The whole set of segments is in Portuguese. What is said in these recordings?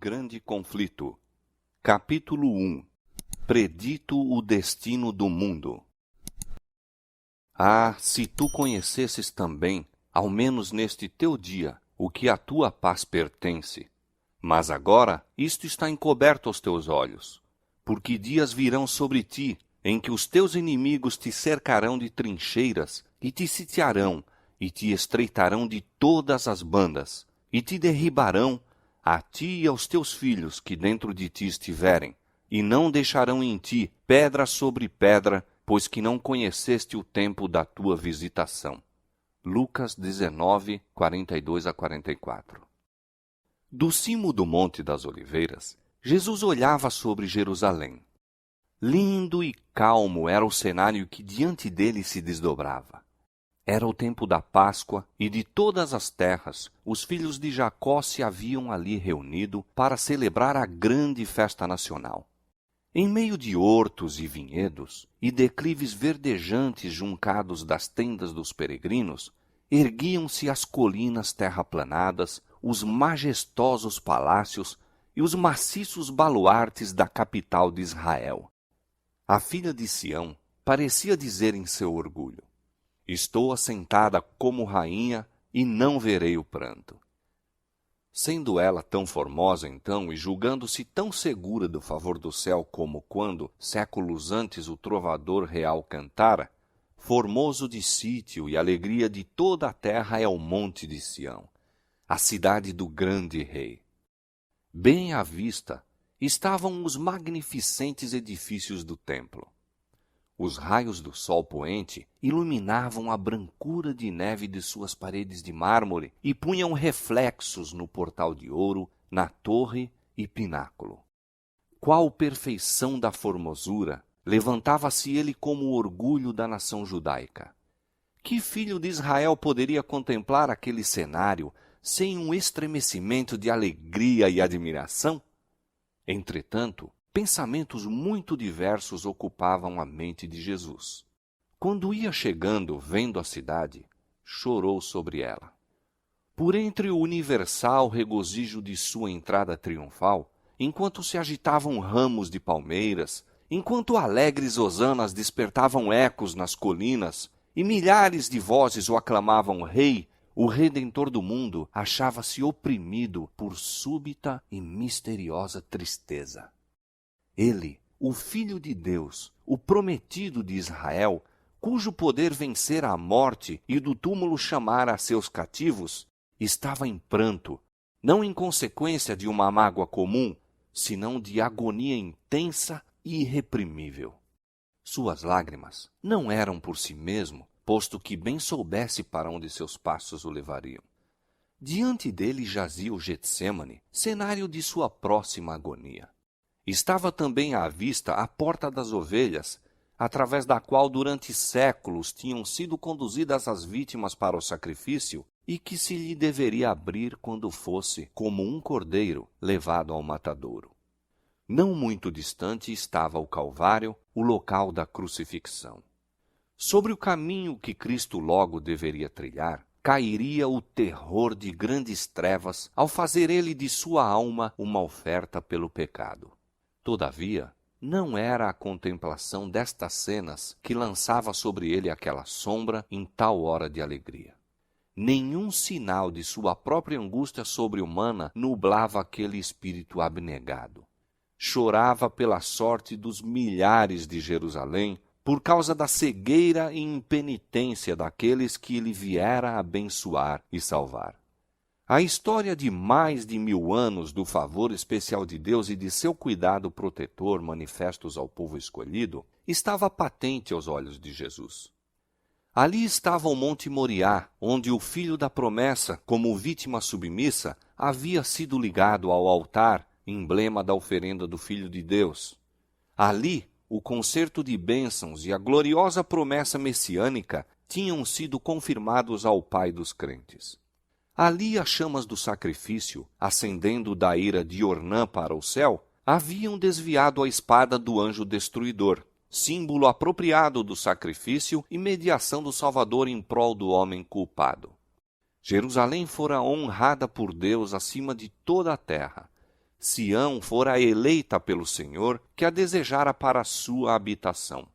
grande conflito. Capítulo 1. Predito o destino do mundo. Ah, se tu conhecesses também, ao menos neste teu dia, o que à tua paz pertence. Mas agora isto está encoberto aos teus olhos, porque dias virão sobre ti, em que os teus inimigos te cercarão de trincheiras, e te sitiarão, e te estreitarão de todas as bandas, e te derribarão, a ti e aos teus filhos que dentro de ti estiverem, e não deixarão em ti pedra sobre pedra, pois que não conheceste o tempo da tua visitação. Lucas 19, 42-44. Do cimo do Monte das Oliveiras, Jesus olhava sobre Jerusalém. Lindo e calmo era o cenário que diante dele se desdobrava. Era o tempo da Páscoa e de todas as terras, os filhos de Jacó se haviam ali reunido para celebrar a grande festa nacional. Em meio de hortos e vinhedos, e declives verdejantes juncados das tendas dos peregrinos, erguiam-se as colinas terraplanadas, os majestosos palácios e os maciços baluartes da capital de Israel. A filha de Sião parecia dizer em seu orgulho: estou assentada como rainha e não verei o pranto. Sendo ela tão formosa então e julgando-se tão segura do favor do céu como quando, séculos antes, o trovador real cantara, formoso de sítio e alegria de toda a terra é o monte de Sião, a cidade do grande rei. Bem à vista estavam os magnificentes edifícios do templo. Os raios do sol poente iluminavam a brancura de neve de suas paredes de mármore e punham reflexos no portal de ouro, na torre e pináculo. Qual perfeição da formosura! Levantava-se ele como o orgulho da nação judaica. Que filho de Israel poderia contemplar aquele cenário sem um estremecimento de alegria e admiração? Entretanto, pensamentos muito diversos ocupavam a mente de Jesus. Quando ia chegando, vendo a cidade, chorou sobre ela. Por entre o universal regozijo de sua entrada triunfal, enquanto se agitavam ramos de palmeiras, enquanto alegres hosanas despertavam ecos nas colinas, e milhares de vozes o aclamavam rei, o Redentor do mundo achava-se oprimido por súbita e misteriosa tristeza. Ele, o Filho de Deus, o prometido de Israel, cujo poder vencera a morte e do túmulo chamara a seus cativos, estava em pranto, não em consequência de uma mágoa comum, senão de agonia intensa e irreprimível. Suas lágrimas não eram por si mesmo, posto que bem soubesse para onde seus passos o levariam. Diante dele jazia o Getsêmane, cenário de sua próxima agonia. Estava também à vista a porta das ovelhas, através da qual durante séculos tinham sido conduzidas as vítimas para o sacrifício e que se lhe deveria abrir quando fosse, como um cordeiro, levado ao matadouro. Não muito distante estava o Calvário, o local da crucifixão. Sobre o caminho que Cristo logo deveria trilhar, cairia o terror de grandes trevas ao fazer ele de sua alma uma oferta pelo pecado. Todavia, não era a contemplação destas cenas que lançava sobre ele aquela sombra em tal hora de alegria. Nenhum sinal de sua própria angústia sobre-humana nublava aquele espírito abnegado. Chorava pela sorte dos milhares de Jerusalém, por causa da cegueira e impenitência daqueles que ele viera abençoar e salvar. A história de mais de 1000 anos do favor especial de Deus e de seu cuidado protetor manifestos ao povo escolhido estava patente aos olhos de Jesus. Ali estava o Monte Moriá, onde o filho da promessa, como vítima submissa, havia sido ligado ao altar, emblema da oferenda do Filho de Deus. Ali, o concerto de bênçãos e a gloriosa promessa messiânica tinham sido confirmados ao Pai dos crentes. Ali as chamas do sacrifício, ascendendo da ira de Ornã para o céu, haviam desviado a espada do anjo destruidor, símbolo apropriado do sacrifício e mediação do Salvador em prol do homem culpado. Jerusalém fora honrada por Deus acima de toda a terra. Sião fora eleita pelo Senhor, que a desejara para a sua habitação.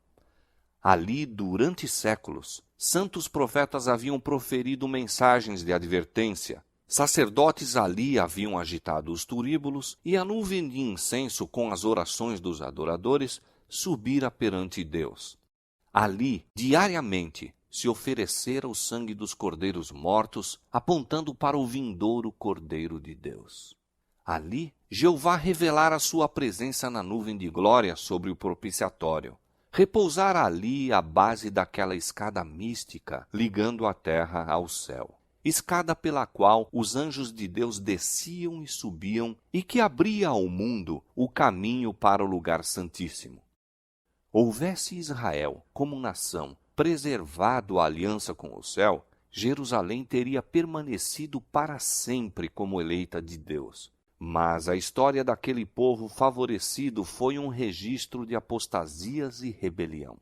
Ali, durante séculos, santos profetas haviam proferido mensagens de advertência. Sacerdotes ali haviam agitado os turíbulos, e a nuvem de incenso com as orações dos adoradores subira perante Deus. Ali, diariamente, se oferecera o sangue dos cordeiros mortos, apontando para o vindouro Cordeiro de Deus. Ali, Jeová revelara sua presença na nuvem de glória sobre o propiciatório. Repousara ali a base daquela escada mística, ligando a terra ao céu. Escada pela qual os anjos de Deus desciam e subiam, e que abria ao mundo o caminho para o lugar santíssimo. Houvesse Israel, como nação, preservado a aliança com o céu, Jerusalém teria permanecido para sempre como eleita de Deus. Mas a história daquele povo favorecido foi um registro de apostasias e rebelião.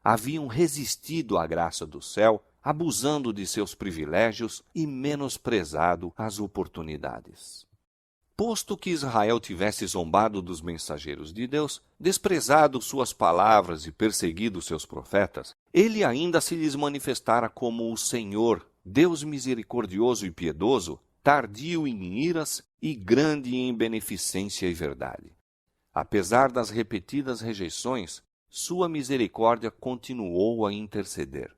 Haviam resistido à graça do céu, abusando de seus privilégios e menosprezado as oportunidades. Posto que Israel tivesse zombado dos mensageiros de Deus, desprezado suas palavras e perseguido seus profetas, ele ainda se lhes manifestara como o Senhor, Deus misericordioso e piedoso, tardio em iras e grande em beneficência e verdade. Apesar das repetidas rejeições, sua misericórdia continuou a interceder.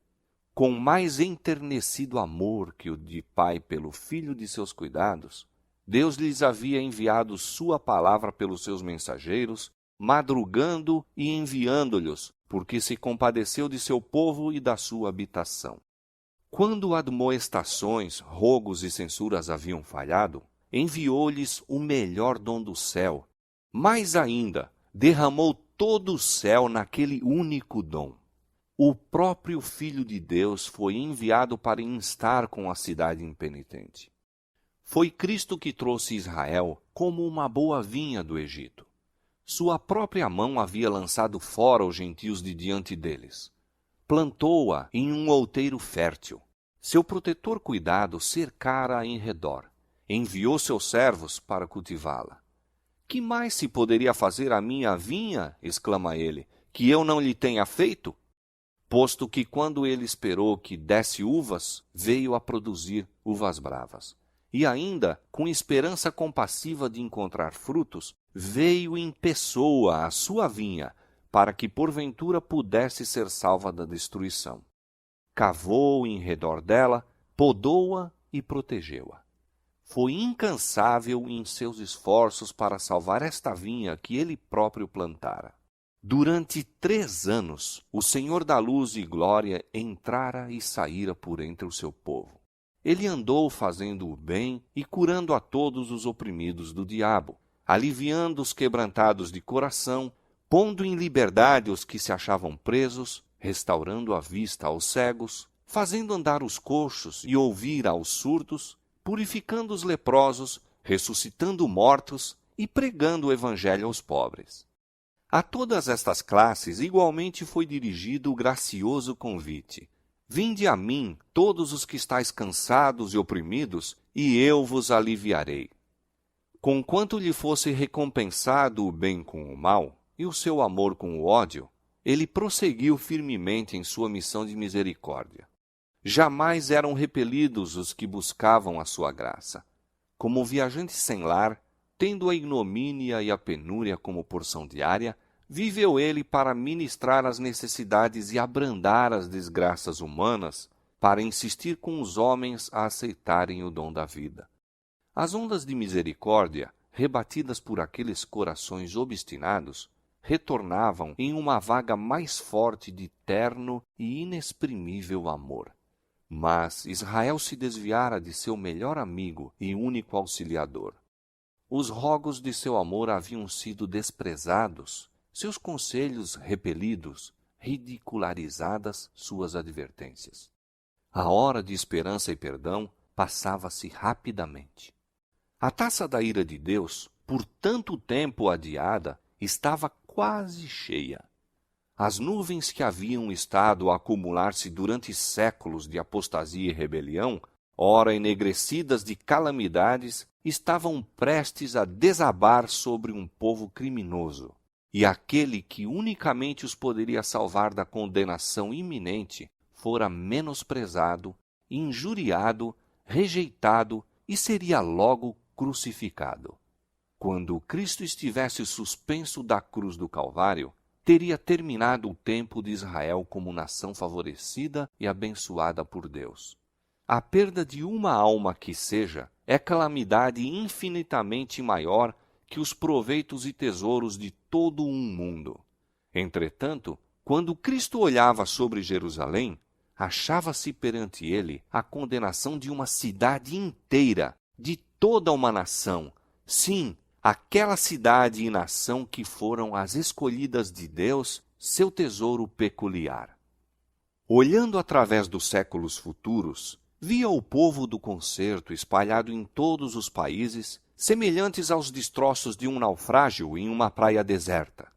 Com mais enternecido amor que o de pai pelo filho de seus cuidados, Deus lhes havia enviado sua palavra pelos seus mensageiros, madrugando e enviando-lhes, porque se compadeceu de seu povo e da sua habitação. Quando admoestações, rogos e censuras haviam falhado, enviou-lhes o melhor dom do céu. Mais ainda, derramou todo o céu naquele único dom. O próprio Filho de Deus foi enviado para instar com a cidade impenitente. Foi Cristo que trouxe Israel como uma boa vinha do Egito. Sua própria mão havia lançado fora os gentios de diante deles. Plantou-a em um outeiro fértil. Seu protetor cuidado cercara-a em redor. Enviou seus servos para cultivá-la. Que mais se poderia fazer à minha vinha, exclama ele, que eu não lhe tenha feito? Posto que quando ele esperou que desse uvas, veio a produzir uvas bravas. E ainda, com esperança compassiva de encontrar frutos, veio em pessoa à sua vinha, para que porventura pudesse ser salva da destruição. Cavou em redor dela, podou-a e protegeu-a. Foi incansável em seus esforços para salvar esta vinha que ele próprio plantara. Durante 3 anos, o Senhor da luz e glória entrara e saíra por entre o seu povo. Ele andou fazendo o bem e curando a todos os oprimidos do diabo, aliviando os quebrantados de coração, pondo em liberdade os que se achavam presos, restaurando a vista aos cegos, fazendo andar os coxos e ouvir aos surdos, purificando os leprosos, ressuscitando mortos e pregando o evangelho aos pobres. A todas estas classes igualmente foi dirigido o gracioso convite: vinde a mim, todos os que estáis cansados e oprimidos, e eu vos aliviarei. Conquanto lhe fosse recompensado o bem com o mal, e o seu amor com o ódio, ele prosseguiu firmemente em sua missão de misericórdia. Jamais eram repelidos os que buscavam a sua graça. Como viajante sem lar, tendo a ignomínia e a penúria como porção diária, viveu ele para ministrar as necessidades e abrandar as desgraças humanas, para insistir com os homens a aceitarem o dom da vida. As ondas de misericórdia, rebatidas por aqueles corações obstinados, retornavam em uma vaga mais forte de terno e inexprimível amor. Mas Israel se desviara de seu melhor amigo e único auxiliador. Os rogos de seu amor haviam sido desprezados, seus conselhos repelidos, ridicularizadas suas advertências. A hora de esperança e perdão passava-se rapidamente. A taça da ira de Deus, por tanto tempo adiada, estava quase cheia. As nuvens que haviam estado a acumular-se durante séculos de apostasia e rebelião ora enegrecidas de calamidades, estavam prestes a desabar sobre um povo criminoso. E aquele que unicamente os poderia salvar da condenação iminente fora menosprezado, injuriado, rejeitado e seria logo crucificado. Quando Cristo estivesse suspenso da cruz do Calvário, teria terminado o tempo de Israel como nação favorecida e abençoada por Deus. A perda de uma alma que seja é calamidade infinitamente maior que os proveitos e tesouros de todo um mundo. Entretanto, quando Cristo olhava sobre Jerusalém, achava-se perante ele a condenação de uma cidade inteira, de toda uma nação. Sim, aquela cidade e nação que foram as escolhidas de Deus, seu tesouro peculiar. Olhando através dos séculos futuros, via o povo do concerto espalhado em todos os países, semelhantes aos destroços de um naufrágio em uma praia deserta.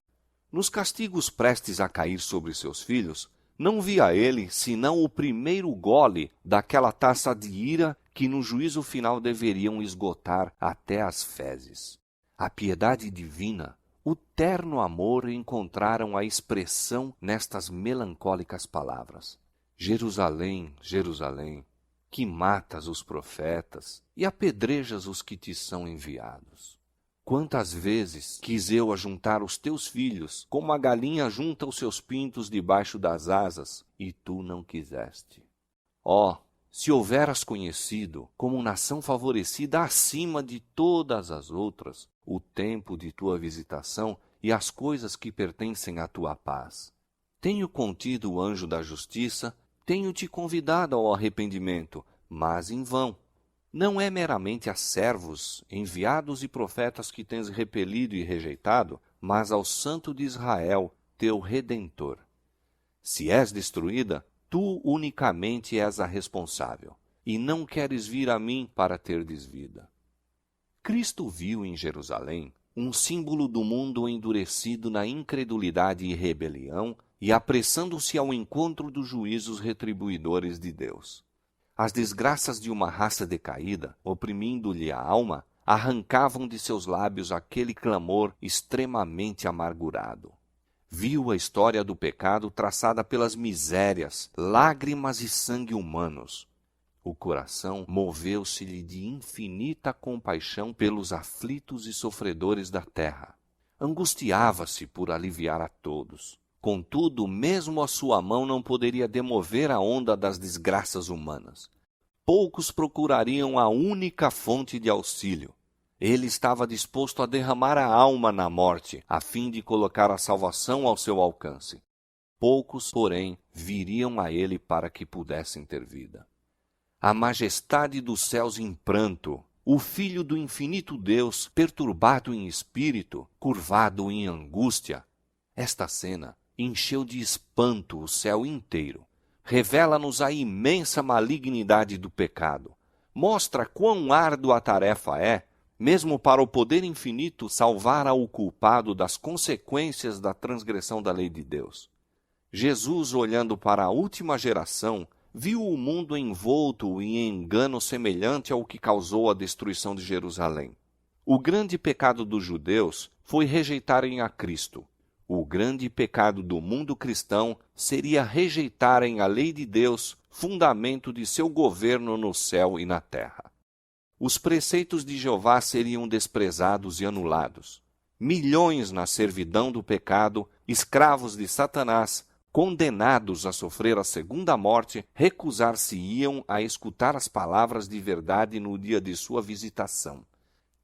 Nos castigos prestes a cair sobre seus filhos, não via ele senão o primeiro gole daquela taça de ira que no juízo final deveriam esgotar até as fezes. A piedade divina, o terno amor encontraram a expressão nestas melancólicas palavras. Jerusalém, Jerusalém, que matas os profetas e apedrejas os que te são enviados. Quantas vezes quis eu ajuntar os teus filhos, como a galinha junta os seus pintos debaixo das asas, e tu não quiseste. Ó, se houveras conhecido, como nação favorecida acima de todas as outras, o tempo de tua visitação e as coisas que pertencem à tua paz. Tenho contido o anjo da justiça, tenho-te convidado ao arrependimento, mas em vão. Não é meramente a servos, enviados e profetas que tens repelido e rejeitado, mas ao Santo de Israel, teu Redentor. Se és destruída, tu unicamente és a responsável, e não queres vir a mim para terdes vida. Cristo viu em Jerusalém um símbolo do mundo endurecido na incredulidade e rebelião e apressando-se ao encontro dos juízos retribuidores de Deus. As desgraças de uma raça decaída, oprimindo-lhe a alma, arrancavam de seus lábios aquele clamor extremamente amargurado. Viu a história do pecado traçada pelas misérias, lágrimas e sangue humanos. O coração moveu-se-lhe de infinita compaixão pelos aflitos e sofredores da terra. Angustiava-se por aliviar a todos. Contudo, mesmo a sua mão não poderia demover a onda das desgraças humanas. Poucos procurariam a única fonte de auxílio. Ele estava disposto a derramar a alma na morte, a fim de colocar a salvação ao seu alcance. Poucos, porém, viriam a ele para que pudessem ter vida. A majestade dos céus em pranto, o Filho do infinito Deus, perturbado em espírito, curvado em angústia. Esta cena encheu de espanto o céu inteiro. Revela-nos a imensa malignidade do pecado. Mostra quão árdua a tarefa é, mesmo para o poder infinito, salvar ao culpado das consequências da transgressão da lei de Deus. Jesus, olhando para a última geração, viu o mundo envolto em engano semelhante ao que causou a destruição de Jerusalém. O grande pecado dos judeus foi rejeitarem a Cristo. O grande pecado do mundo cristão seria rejeitarem a lei de Deus, fundamento de seu governo no céu e na terra. Os preceitos de Jeová seriam desprezados e anulados. Milhões na servidão do pecado, escravos de Satanás, condenados a sofrer a segunda morte, recusar-se-iam a escutar as palavras de verdade no dia de sua visitação.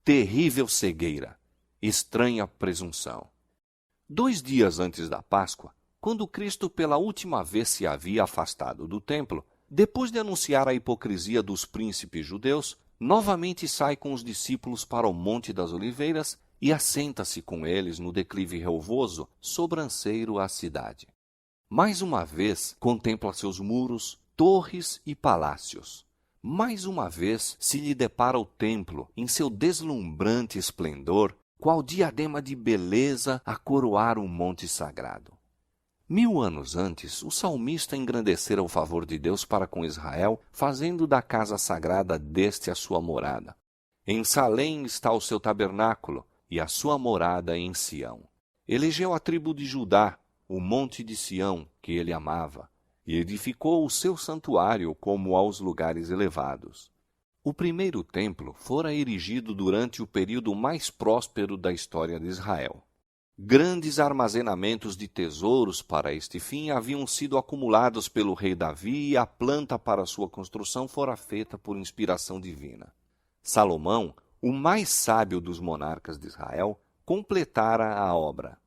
Terrível cegueira, estranha presunção. 2 dias antes da Páscoa, quando Cristo pela última vez se havia afastado do templo, depois de anunciar a hipocrisia dos príncipes judeus, novamente sai com os discípulos para o Monte das Oliveiras e assenta-se com eles no declive relvoso, sobranceiro à cidade. Mais uma vez contempla seus muros, torres e palácios. Mais uma vez se lhe depara o templo em seu deslumbrante esplendor, qual diadema de beleza a coroar o monte sagrado. 1000 anos antes, o salmista engrandecera o favor de Deus para com Israel, fazendo da casa sagrada deste a sua morada. Em Salém está o seu tabernáculo, e a sua morada em Sião. Elegeu a tribo de Judá, o monte de Sião, que ele amava, e edificou o seu santuário como aos lugares elevados. O primeiro templo fora erigido durante o período mais próspero da história de Israel. Grandes armazenamentos de tesouros para este fim haviam sido acumulados pelo rei Davi e a planta para sua construção fora feita por inspiração divina. Salomão, o mais sábio dos monarcas de Israel, completara a obra.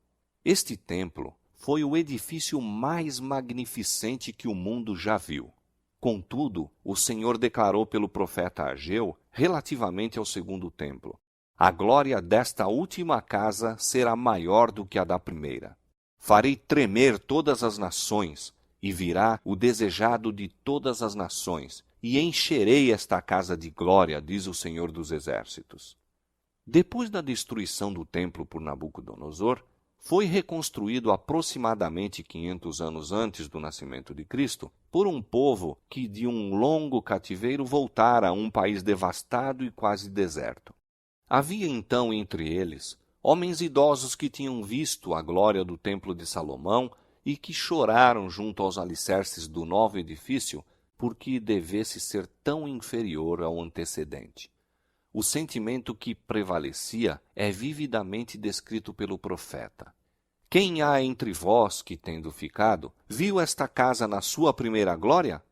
Este templo foi o edifício mais magnificente que o mundo já viu. Contudo, o Senhor declarou pelo profeta Ageu, relativamente ao segundo templo: a glória desta última casa será maior do que a da primeira. Farei tremer todas as nações, e virá o desejado de todas as nações, e encherei esta casa de glória, diz o Senhor dos Exércitos. Depois da destruição do templo por Nabucodonosor, foi reconstruído aproximadamente 500 anos antes do nascimento de Cristo por um povo que de um longo cativeiro voltara a um país devastado e quase deserto. Havia então entre eles homens idosos que tinham visto a glória do templo de Salomão e que choraram junto aos alicerces do novo edifício porque devesse ser tão inferior ao antecedente. O sentimento que prevalecia é vividamente descrito pelo profeta. Quem há entre vós que, tendo ficado, viu esta casa na sua primeira glória?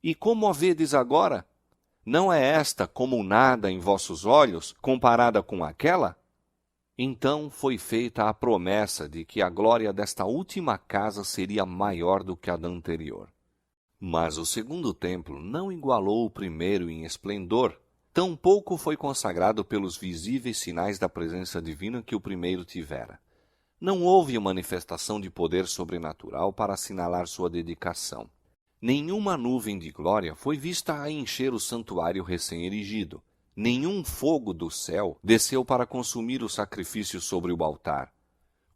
E como a vedes agora? Não é esta como nada em vossos olhos, comparada com aquela? Então foi feita a promessa de que a glória desta última casa seria maior do que a da anterior. Mas o segundo templo não igualou o primeiro em esplendor, tampouco foi consagrado pelos visíveis sinais da presença divina que o primeiro tivera. Não houve manifestação de poder sobrenatural para assinalar sua dedicação. Nenhuma nuvem de glória foi vista a encher o santuário recém-erigido. Nenhum fogo do céu desceu para consumir o sacrifício sobre o altar.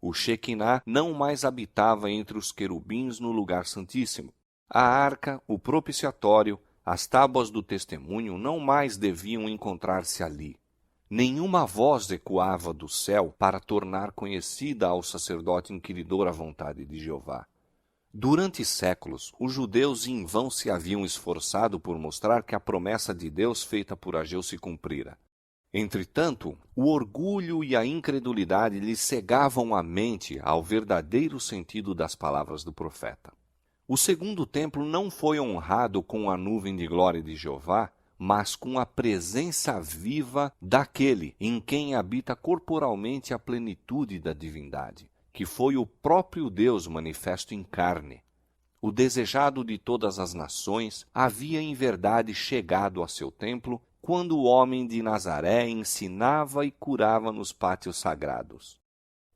O Shequiná não mais habitava entre os querubins no lugar santíssimo. A arca, o propiciatório, as tábuas do testemunho não mais deviam encontrar-se ali. Nenhuma voz ecoava do céu para tornar conhecida ao sacerdote inquiridor a vontade de Jeová. Durante séculos, os judeus em vão se haviam esforçado por mostrar que a promessa de Deus feita por Ageu se cumprira. Entretanto, o orgulho e a incredulidade lhes cegavam a mente ao verdadeiro sentido das palavras do profeta. O segundo templo não foi honrado com a nuvem de glória de Jeová, mas com a presença viva daquele em quem habita corporalmente a plenitude da divindade, que foi o próprio Deus manifesto em carne. O desejado de todas as nações havia em verdade chegado a seu templo quando o homem de Nazaré ensinava e curava nos pátios sagrados.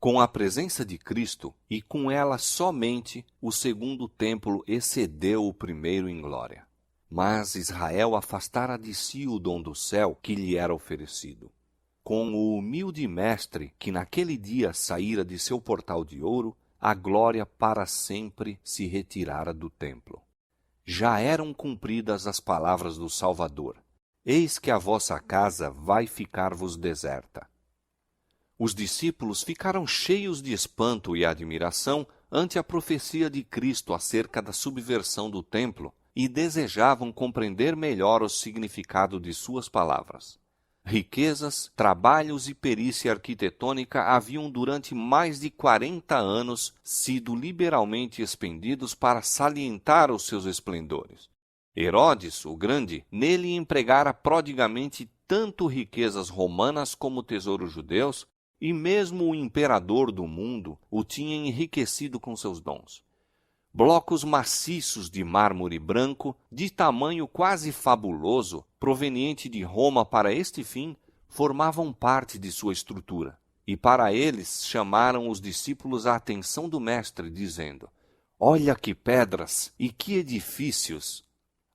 Com a presença de Cristo, e com ela somente, o segundo templo excedeu o primeiro em glória. Mas Israel afastara de si o dom do céu que lhe era oferecido. Com o humilde mestre que naquele dia saíra de seu portal de ouro, a glória para sempre se retirara do templo. Já eram cumpridas as palavras do Salvador: eis que a vossa casa vai ficar-vos deserta. Os discípulos ficaram cheios de espanto e admiração ante a profecia de Cristo acerca da subversão do templo e desejavam compreender melhor o significado de suas palavras. Riquezas, trabalhos e perícia arquitetônica haviam durante mais de 40 anos sido liberalmente expendidos para salientar os seus esplendores. Herodes, o Grande, nele empregara prodigamente tanto riquezas romanas como tesouros judeus, e mesmo o imperador do mundo o tinha enriquecido com seus dons. Blocos maciços de mármore branco, de tamanho quase fabuloso, proveniente de Roma para este fim, formavam parte de sua estrutura. E para eles chamaram os discípulos a atenção do Mestre, dizendo: olha que pedras e que edifícios!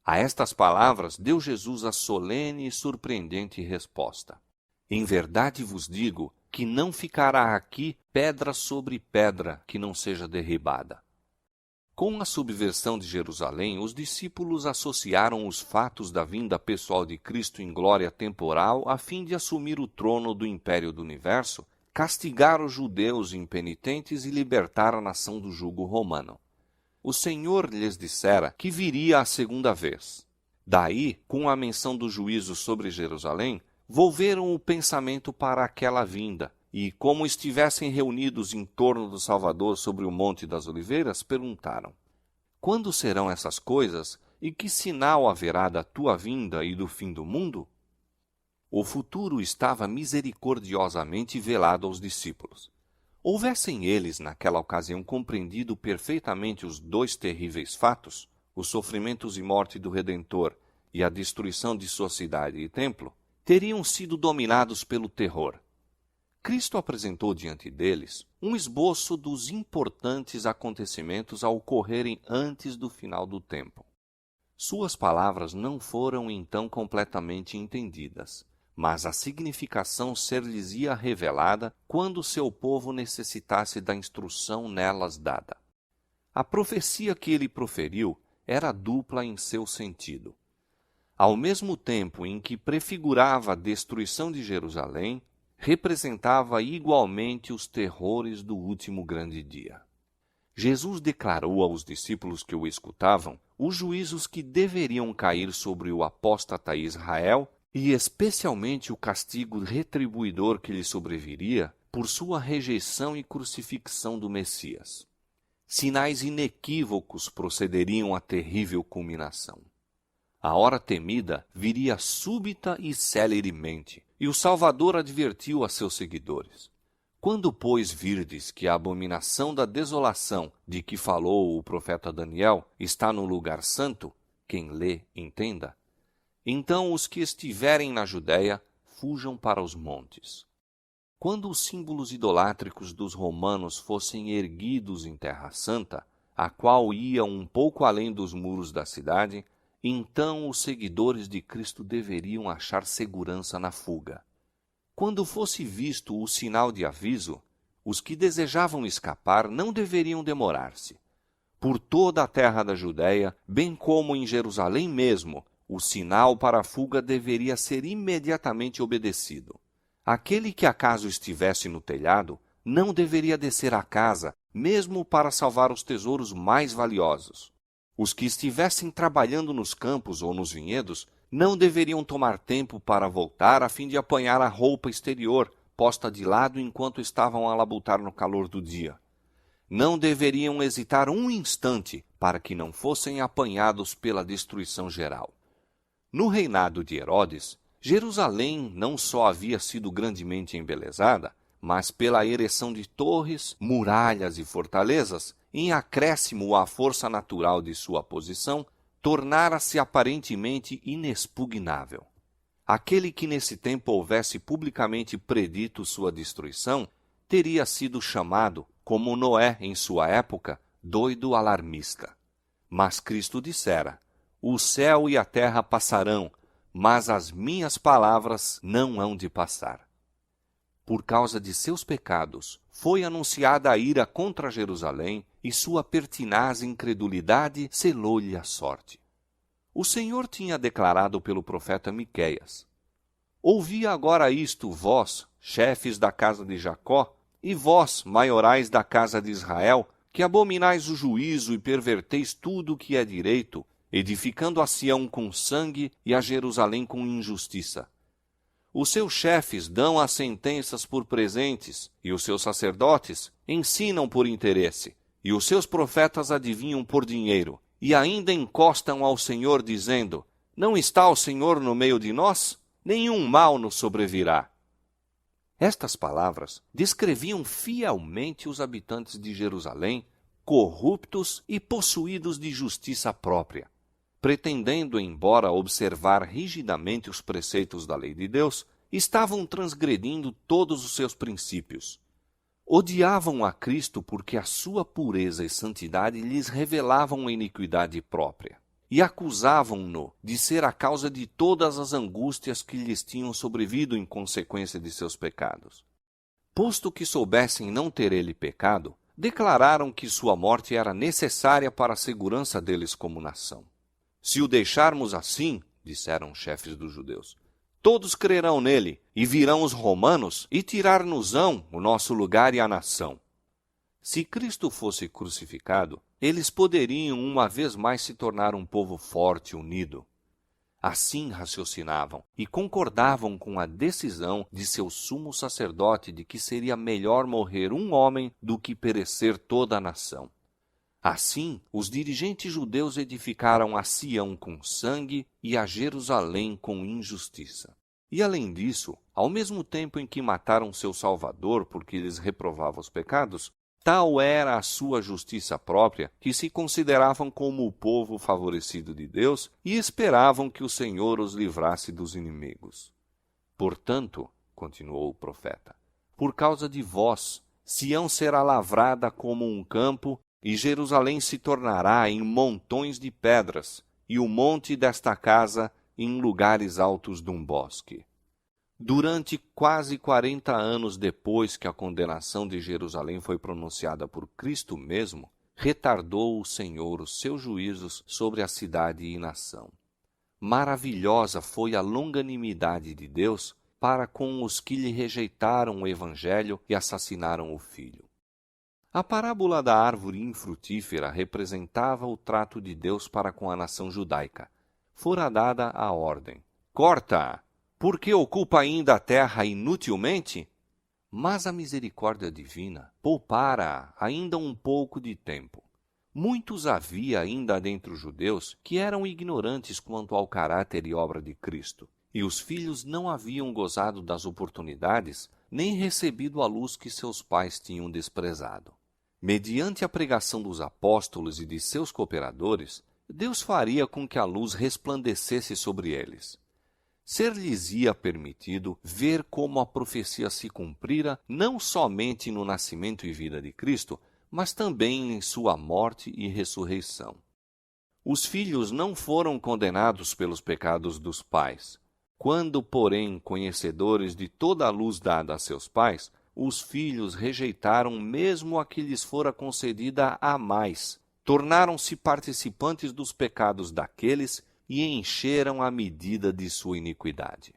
A estas palavras deu Jesus a solene e surpreendente resposta: em verdade vos digo que não ficará aqui pedra sobre pedra que não seja derribada. Com a subversão de Jerusalém, os discípulos associaram os fatos da vinda pessoal de Cristo em glória temporal a fim de assumir o trono do império do universo, castigar os judeus impenitentes e libertar a nação do jugo romano. O Senhor lhes dissera que viria a segunda vez. Daí, com a menção do juízo sobre Jerusalém, volveram o pensamento para aquela vinda, e, como estivessem reunidos em torno do Salvador sobre o Monte das Oliveiras, perguntaram: quando serão essas coisas, e que sinal haverá da tua vinda e do fim do mundo? O futuro estava misericordiosamente velado aos discípulos. Houvessem eles, naquela ocasião, compreendido perfeitamente os dois terríveis fatos, os sofrimentos e morte do Redentor e a destruição de sua cidade e templo, teriam sido dominados pelo terror. Cristo apresentou diante deles um esboço dos importantes acontecimentos a ocorrerem antes do final do tempo. Suas palavras não foram então completamente entendidas, mas a significação ser-lhes-ia revelada quando seu povo necessitasse da instrução nelas dada. A profecia que ele proferiu era dupla em seu sentido. Ao mesmo tempo em que prefigurava a destruição de Jerusalém, representava igualmente os terrores do último grande dia. Jesus declarou aos discípulos que o escutavam os juízos que deveriam cair sobre o apóstata Israel e especialmente o castigo retribuidor que lhe sobreviria por sua rejeição e crucifixão do Messias. Sinais inequívocos procederiam à terrível culminação. A hora temida viria súbita e celeremente, e o Salvador advertiu a seus seguidores: quando, pois, virdes que a abominação da desolação de que falou o profeta Daniel está no lugar santo, quem lê, entenda, então os que estiverem na Judéia fujam para os montes. Quando os símbolos idolátricos dos romanos fossem erguidos em Terra Santa, a qual ia um pouco além dos muros da cidade, então os seguidores de Cristo deveriam achar segurança na fuga. Quando fosse visto o sinal de aviso, os que desejavam escapar não deveriam demorar-se. Por toda a terra da Judéia, bem como em Jerusalém mesmo, o sinal para a fuga deveria ser imediatamente obedecido. Aquele que acaso estivesse no telhado não deveria descer à casa, mesmo para salvar os tesouros mais valiosos. Os que estivessem trabalhando nos campos ou nos vinhedos não deveriam tomar tempo para voltar a fim de apanhar a roupa exterior, posta de lado enquanto estavam a labutar no calor do dia. Não deveriam hesitar um instante para que não fossem apanhados pela destruição geral. No reinado de Herodes, Jerusalém não só havia sido grandemente embelezada, mas pela ereção de torres, muralhas e fortalezas, em acréscimo à força natural de sua posição, tornara-se aparentemente inexpugnável. Aquele que nesse tempo houvesse publicamente predito sua destruição, teria sido chamado, como Noé em sua época, doido alarmista. Mas Cristo dissera: o céu e a terra passarão, mas as minhas palavras não hão de passar. Por causa de seus pecados, foi anunciada a ira contra Jerusalém, e sua pertinaz incredulidade selou-lhe a sorte. O Senhor tinha declarado pelo profeta Miqueias: ouvi agora isto, vós, chefes da casa de Jacó, e vós, maiorais da casa de Israel, que abominais o juízo e perverteis tudo o que é direito, edificando a Sião com sangue e a Jerusalém com injustiça. Os seus chefes dão as sentenças por presentes, e os seus sacerdotes ensinam por interesse, e os seus profetas adivinham por dinheiro, e ainda encostam ao Senhor, dizendo: não está o Senhor no meio de nós? Nenhum mal nos sobrevirá. Estas palavras descreviam fielmente os habitantes de Jerusalém, corruptos e possuídos de justiça própria. Pretendendo, embora observar rigidamente os preceitos da lei de Deus, estavam transgredindo todos os seus princípios. Odiavam a Cristo porque a sua pureza e santidade lhes revelavam a iniquidade própria, e acusavam-no de ser a causa de todas as angústias que lhes tinham sobrevido em consequência de seus pecados. Posto que soubessem não ter ele pecado, declararam que sua morte era necessária para a segurança deles como nação. Se o deixarmos assim, disseram os chefes dos judeus, todos crerão nele, e virão os romanos e tirar-nos-ão o nosso lugar e a nação. Se Cristo fosse crucificado, eles poderiam uma vez mais se tornar um povo forte e unido. Assim raciocinavam e concordavam com a decisão de seu sumo sacerdote de que seria melhor morrer um homem do que perecer toda a nação. Assim, os dirigentes judeus edificaram a Sião com sangue e a Jerusalém com injustiça. E além disso, ao mesmo tempo em que mataram seu Salvador porque lhes reprovava os pecados, tal era a sua justiça própria que se consideravam como o povo favorecido de Deus e esperavam que o Senhor os livrasse dos inimigos. Portanto, continuou o profeta, por causa de vós, Sião será lavrada como um campo e Jerusalém se tornará em montões de pedras, e o monte desta casa em lugares altos de um bosque. Durante quase 40 anos depois que a condenação de Jerusalém foi pronunciada por Cristo mesmo, retardou o Senhor os seus juízos sobre a cidade e nação. Maravilhosa foi a longanimidade de Deus para com os que lhe rejeitaram o Evangelho e assassinaram o Filho. A parábola da árvore infrutífera representava o trato de Deus para com a nação judaica. Fora dada a ordem: corta! Porque ocupa ainda a terra inutilmente? Mas a misericórdia divina poupara ainda um pouco de tempo. Muitos havia ainda dentre os judeus que eram ignorantes quanto ao caráter e obra de Cristo, e os filhos não haviam gozado das oportunidades nem recebido a luz que seus pais tinham desprezado. Mediante a pregação dos apóstolos e de seus cooperadores, Deus faria com que a luz resplandecesse sobre eles. Ser-lhes-ia permitido ver como a profecia se cumprira não somente no nascimento e vida de Cristo, mas também em sua morte e ressurreição. Os filhos não foram condenados pelos pecados dos pais. Quando, porém, conhecedores de toda a luz dada a seus pais, os filhos rejeitaram mesmo a que lhes fora concedida a mais, tornaram-se participantes dos pecados daqueles e encheram a medida de sua iniquidade.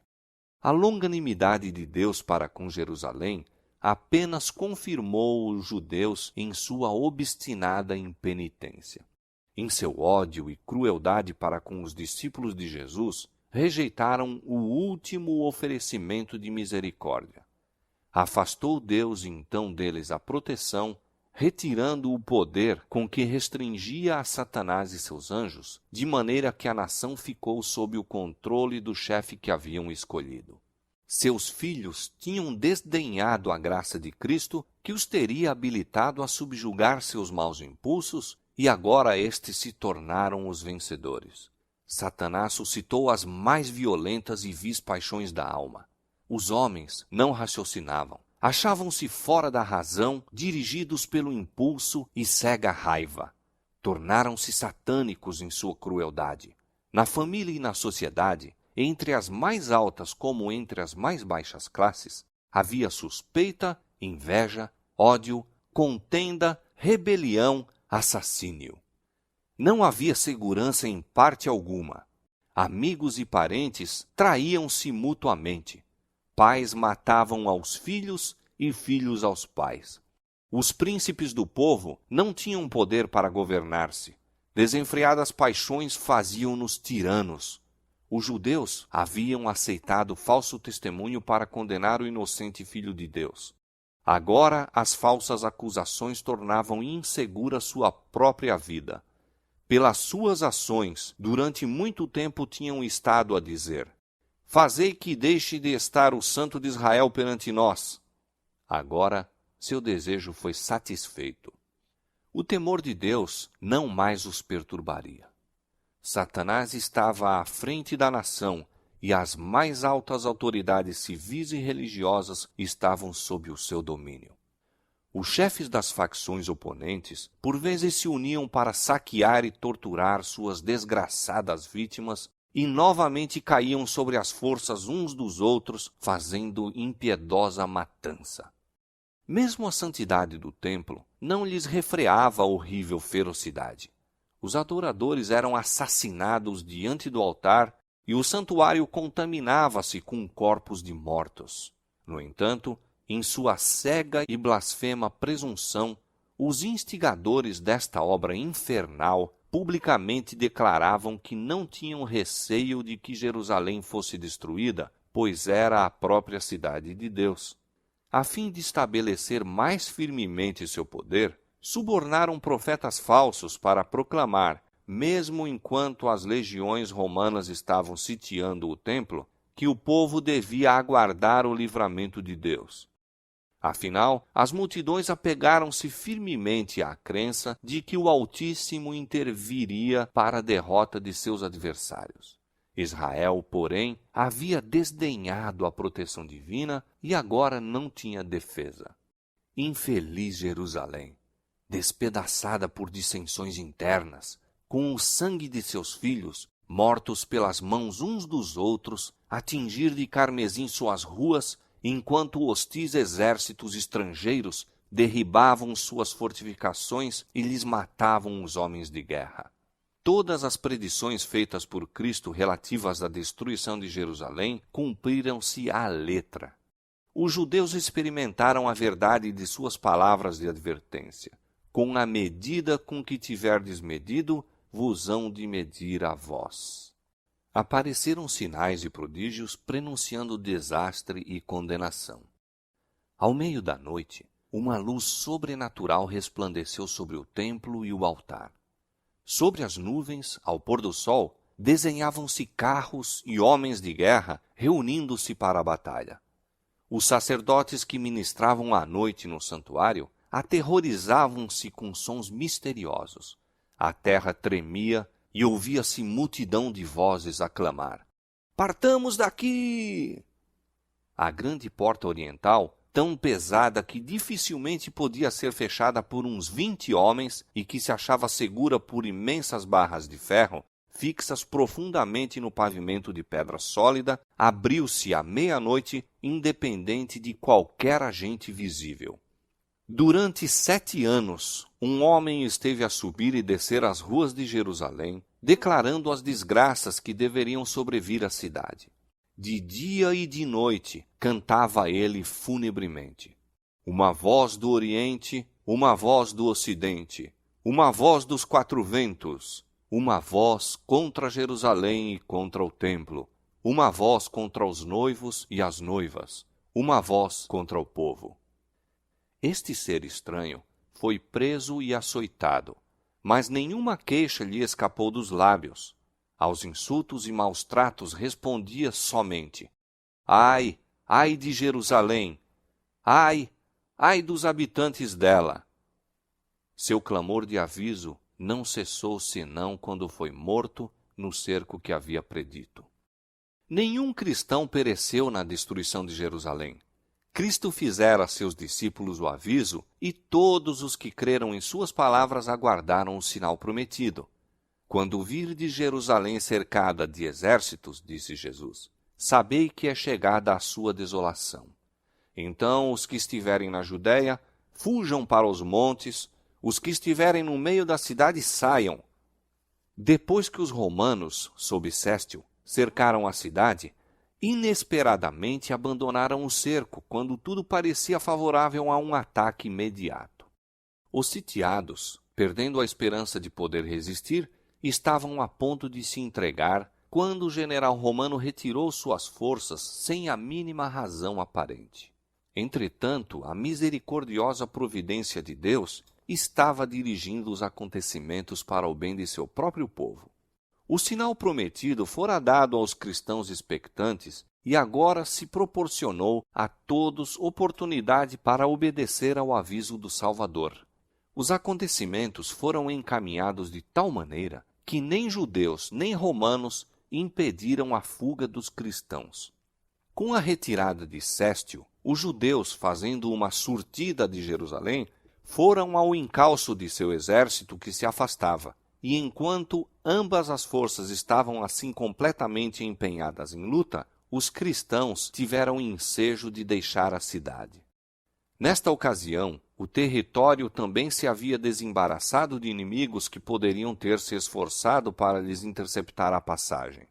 A longanimidade de Deus para com Jerusalém apenas confirmou os judeus em sua obstinada impenitência. Em seu ódio e crueldade para com os discípulos de Jesus, rejeitaram o último oferecimento de misericórdia. Afastou Deus então deles a proteção, retirando o poder com que restringia a Satanás e seus anjos, de maneira que a nação ficou sob o controle do chefe que haviam escolhido. Seus filhos tinham desdenhado a graça de Cristo, que os teria habilitado a subjugar seus maus impulsos, e agora estes se tornaram os vencedores. Satanás suscitou as mais violentas e vis paixões da alma. Os homens não raciocinavam. Achavam-se fora da razão, dirigidos pelo impulso e cega raiva. Tornaram-se satânicos em sua crueldade. Na família e na sociedade, entre as mais altas como entre as mais baixas classes, havia suspeita, inveja, ódio, contenda, rebelião, assassínio. Não havia segurança em parte alguma. Amigos e parentes traíam-se mutuamente. Pais matavam aos filhos e filhos aos pais. Os príncipes do povo não tinham poder para governar-se. Desenfreadas paixões faziam-nos tiranos. Os judeus haviam aceitado falso testemunho para condenar o inocente Filho de Deus. Agora as falsas acusações tornavam insegura sua própria vida. Pelas suas ações, durante muito tempo tinham estado a dizer: fazei que deixe de estar o Santo de Israel perante nós. Agora, seu desejo foi satisfeito. O temor de Deus não mais os perturbaria. Satanás estava à frente da nação e as mais altas autoridades civis e religiosas estavam sob o seu domínio. Os chefes das facções oponentes, por vezes, se uniam para saquear e torturar suas desgraçadas vítimas e novamente caíam sobre as forças uns dos outros, fazendo impiedosa matança. Mesmo a santidade do templo não lhes refreava a horrível ferocidade. Os adoradores eram assassinados diante do altar e o santuário contaminava-se com corpos de mortos. No entanto, em sua cega e blasfema presunção, os instigadores desta obra infernal publicamente declaravam que não tinham receio de que Jerusalém fosse destruída, pois era a própria cidade de Deus. A fim de estabelecer mais firmemente seu poder, subornaram profetas falsos para proclamar, mesmo enquanto as legiões romanas estavam sitiando o templo, que o povo devia aguardar o livramento de Deus. Afinal, as multidões apegaram-se firmemente à crença de que o Altíssimo interviria para a derrota de seus adversários. Israel, porém, havia desdenhado a proteção divina e agora não tinha defesa. Infeliz Jerusalém, despedaçada por dissensões internas, com o sangue de seus filhos, mortos pelas mãos uns dos outros, a tingir de carmesim suas ruas, enquanto hostis exércitos estrangeiros derribavam suas fortificações e lhes matavam os homens de guerra. Todas as predições feitas por Cristo relativas à destruição de Jerusalém cumpriram-se à letra. Os judeus experimentaram a verdade de suas palavras de advertência. Com a medida com que tiverdes medido, vos hão de medir a vós. Apareceram sinais e prodígios prenunciando desastre e condenação. Ao meio da noite, uma luz sobrenatural resplandeceu sobre o templo e o altar. Sobre as nuvens, ao pôr do sol, desenhavam-se carros e homens de guerra reunindo-se para a batalha. Os sacerdotes que ministravam à noite no santuário aterrorizavam-se com sons misteriosos. A terra tremia e ouvia-se multidão de vozes a clamar: "Partamos daqui!" A grande porta oriental, tão pesada que dificilmente podia ser fechada por uns 20 homens e que se achava segura por imensas barras de ferro, fixas profundamente no pavimento de pedra sólida, abriu-se à meia-noite, independente de qualquer agente visível. Durante 7 anos, um homem esteve a subir e descer as ruas de Jerusalém, declarando as desgraças que deveriam sobrevir à cidade. De dia e de noite cantava ele funebremente: "Uma voz do Oriente, uma voz do Ocidente, uma voz dos 4 ventos, uma voz contra Jerusalém e contra o templo, uma voz contra os noivos e as noivas, uma voz contra o povo." Este ser estranho foi preso e açoitado, mas nenhuma queixa lhe escapou dos lábios. Aos insultos e maus tratos respondia somente: "Ai, ai de Jerusalém! Ai, ai dos habitantes dela!" Seu clamor de aviso não cessou senão quando foi morto no cerco que havia predito. Nenhum cristão pereceu na destruição de Jerusalém. Cristo fizera a seus discípulos o aviso, e todos os que creram em suas palavras aguardaram o sinal prometido. "Quando virdes Jerusalém cercada de exércitos", disse Jesus, "sabei que é chegada a sua desolação. Então os que estiverem na Judéia, fujam para os montes, os que estiverem no meio da cidade saiam." Depois que os romanos, sob Céstio, cercaram a cidade, inesperadamente abandonaram o cerco quando tudo parecia favorável a um ataque imediato. Os sitiados, perdendo a esperança de poder resistir, estavam a ponto de se entregar quando o general romano retirou suas forças sem a mínima razão aparente. Entretanto, a misericordiosa providência de Deus estava dirigindo os acontecimentos para o bem de seu próprio povo. O sinal prometido fora dado aos cristãos expectantes e agora se proporcionou a todos oportunidade para obedecer ao aviso do Salvador. Os acontecimentos foram encaminhados de tal maneira que nem judeus nem romanos impediram a fuga dos cristãos. Com a retirada de Céstio, os judeus, fazendo uma surtida de Jerusalém, foram ao encalço de seu exército que se afastava. E enquanto ambas as forças estavam assim completamente empenhadas em luta, os cristãos tiveram ensejo de deixar a cidade. Nesta ocasião, O território também se havia desembaraçado de inimigos que poderiam ter se esforçado para lhes interceptar a passagem.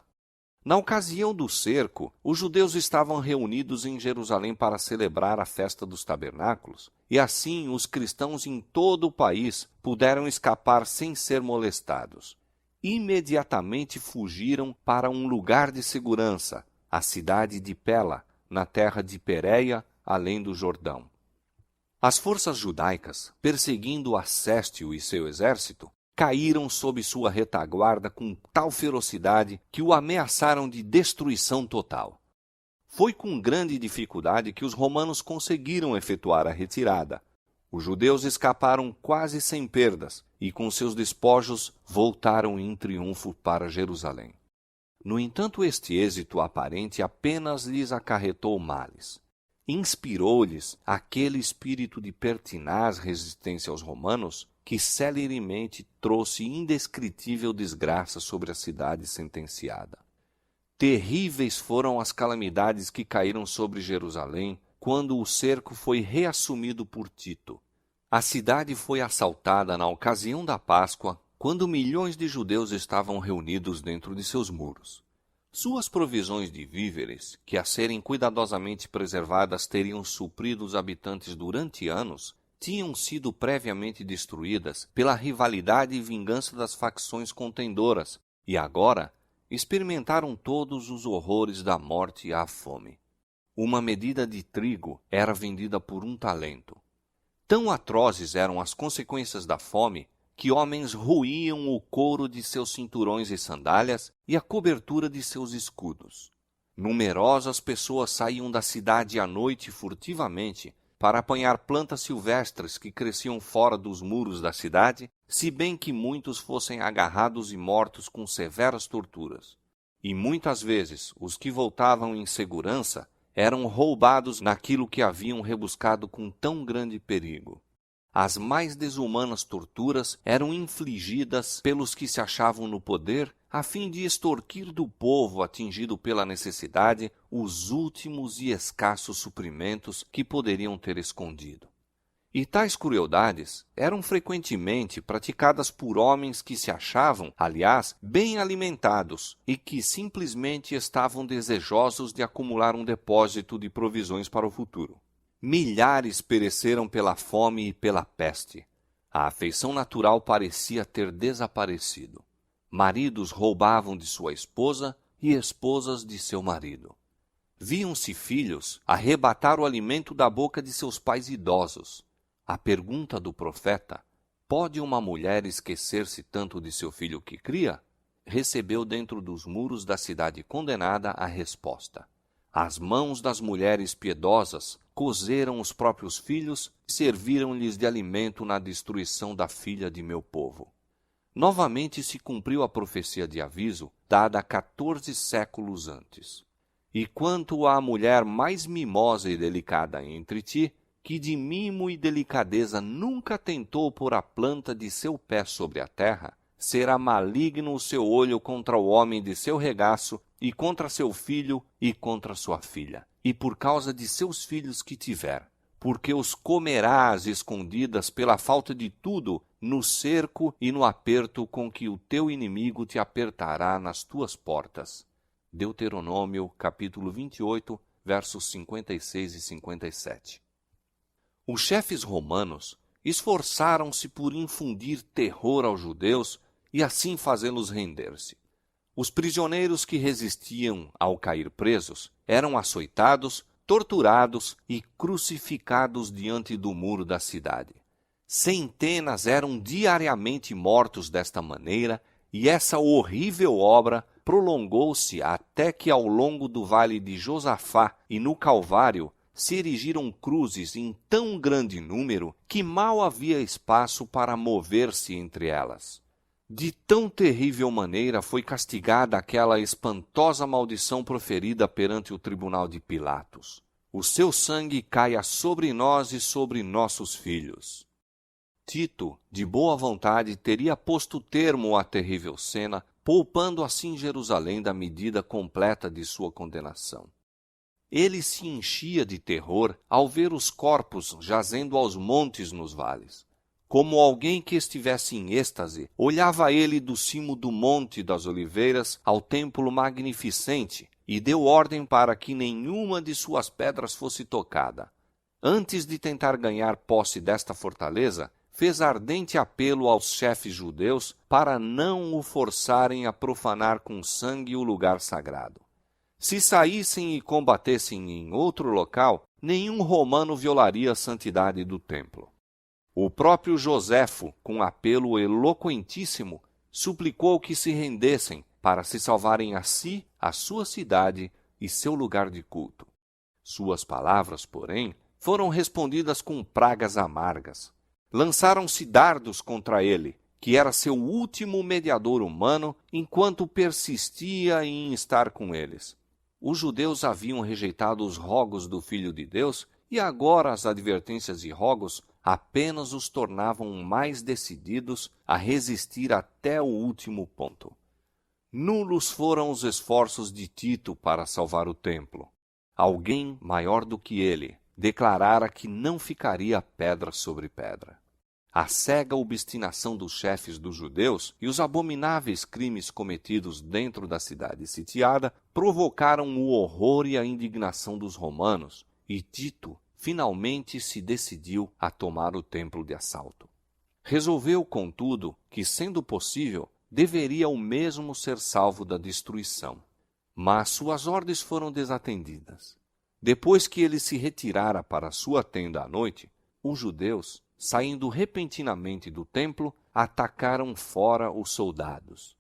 Na ocasião do cerco, os judeus estavam reunidos em Jerusalém para celebrar a festa dos tabernáculos, e assim os cristãos em todo o país puderam escapar sem ser molestados. Imediatamente fugiram para um lugar de segurança, a cidade de Pela, na terra de Pérea, além do Jordão. As forças judaicas, perseguindo Acéstio e seu exército, caíram sob sua retaguarda com tal ferocidade que o ameaçaram de destruição total. Foi com grande dificuldade que os romanos conseguiram efetuar a retirada. Os judeus escaparam quase sem perdas e, com seus despojos, voltaram em triunfo para Jerusalém. No entanto, este êxito aparente apenas lhes acarretou males. Inspirou-lhes aquele espírito de pertinaz resistência aos romanos que celeremente trouxe indescritível desgraça sobre a cidade sentenciada. Terríveis foram as calamidades que caíram sobre Jerusalém quando o cerco foi reassumido por Tito. A cidade foi assaltada na ocasião da Páscoa, quando milhões de judeus estavam reunidos dentro de seus muros. Suas provisões de víveres, que a serem cuidadosamente preservadas teriam suprido os habitantes durante anos, tinham sido previamente destruídas pela rivalidade e vingança das facções contendoras, e agora experimentaram todos os horrores da morte e a fome. Uma medida de trigo era vendida por 1 talento. Tão atrozes eram as consequências da fome que homens roíam o couro de seus cinturões e sandálias e a cobertura de seus escudos. Numerosas pessoas saíam da cidade à noite furtivamente para apanhar plantas silvestres que cresciam fora dos muros da cidade, se bem que muitos fossem agarrados e mortos com severas torturas. E muitas vezes os que voltavam em segurança eram roubados naquilo que haviam rebuscado com tão grande perigo. As mais desumanas torturas eram infligidas pelos que se achavam no poder a fim de extorquir do povo atingido pela necessidade os últimos e escassos suprimentos que poderiam ter escondido. E tais crueldades eram frequentemente praticadas por homens que se achavam, aliás, bem alimentados e que simplesmente estavam desejosos de acumular um depósito de provisões para o futuro. Milhares pereceram pela fome e pela peste. A afeição natural parecia ter desaparecido. Maridos roubavam de sua esposa e esposas de seu marido. Viam-se filhos arrebatar o alimento da boca de seus pais idosos. A pergunta do profeta, pode uma mulher esquecer-se tanto de seu filho que cria? Recebeu dentro dos muros da cidade condenada a resposta. As mãos das mulheres piedosas cozeram os próprios filhos e serviram-lhes de alimento na destruição da filha de meu povo. Novamente se cumpriu a profecia de aviso, dada 14 séculos antes. E quanto à mulher mais mimosa e delicada entre ti, que de mimo e delicadeza nunca tentou pôr a planta de seu pé sobre a terra, será maligno o seu olho contra o homem de seu regaço, e contra seu filho e contra sua filha, e por causa de seus filhos que tiver, porque os comerás escondidas pela falta de tudo, no cerco e no aperto com que o teu inimigo te apertará nas tuas portas. Deuteronômio, capítulo 28, versos 56 e 57. Os chefes romanos esforçaram-se por infundir terror aos judeus e assim fazê-los render-se. Os prisioneiros que resistiam ao cair presos eram açoitados, torturados e crucificados diante do muro da cidade. Centenas eram diariamente mortos desta maneira, e essa horrível obra prolongou-se até que ao longo do vale de Josafá e no Calvário se erigiram cruzes em tão grande número que mal havia espaço para mover-se entre elas. De tão terrível maneira foi castigada aquela espantosa maldição proferida perante o tribunal de Pilatos. O seu sangue caia sobre nós e sobre nossos filhos. Tito, de boa vontade, teria posto termo à terrível cena, poupando assim Jerusalém da medida completa de sua condenação. Ele se enchia de terror ao ver os corpos jazendo aos montes nos vales. Como alguém que estivesse em êxtase, olhava ele do cimo do Monte das Oliveiras ao templo magnificente e deu ordem para que nenhuma de suas pedras fosse tocada. Antes de tentar ganhar posse desta fortaleza, fez ardente apelo aos chefes judeus para não o forçarem a profanar com sangue o lugar sagrado. Se saíssem e combatessem em outro local, nenhum romano violaria a santidade do templo. O próprio Joséfo, com apelo eloquentíssimo, suplicou que se rendessem para se salvarem a si, a sua cidade e seu lugar de culto. Suas palavras, porém, foram respondidas com pragas amargas. Lançaram-se dardos contra ele, que era seu último mediador humano, enquanto persistia em estar com eles. Os judeus haviam rejeitado os rogos do Filho de Deus, e agora as advertências e rogos apenas os tornavam mais decididos a resistir até o último ponto. Nulos foram os esforços de Tito para salvar o templo. Alguém maior do que ele declarara que não ficaria pedra sobre pedra. A cega obstinação dos chefes dos judeus e os abomináveis crimes cometidos dentro da cidade sitiada provocaram o horror e a indignação dos romanos, e Tito finalmente se decidiu a tomar o templo de assalto. Resolveu, contudo, que, sendo possível, deveria o mesmo ser salvo da destruição. Mas suas ordens foram desatendidas. Depois que ele se retirara para sua tenda à noite, os judeus, saindo repentinamente do templo, atacaram fora os soldados.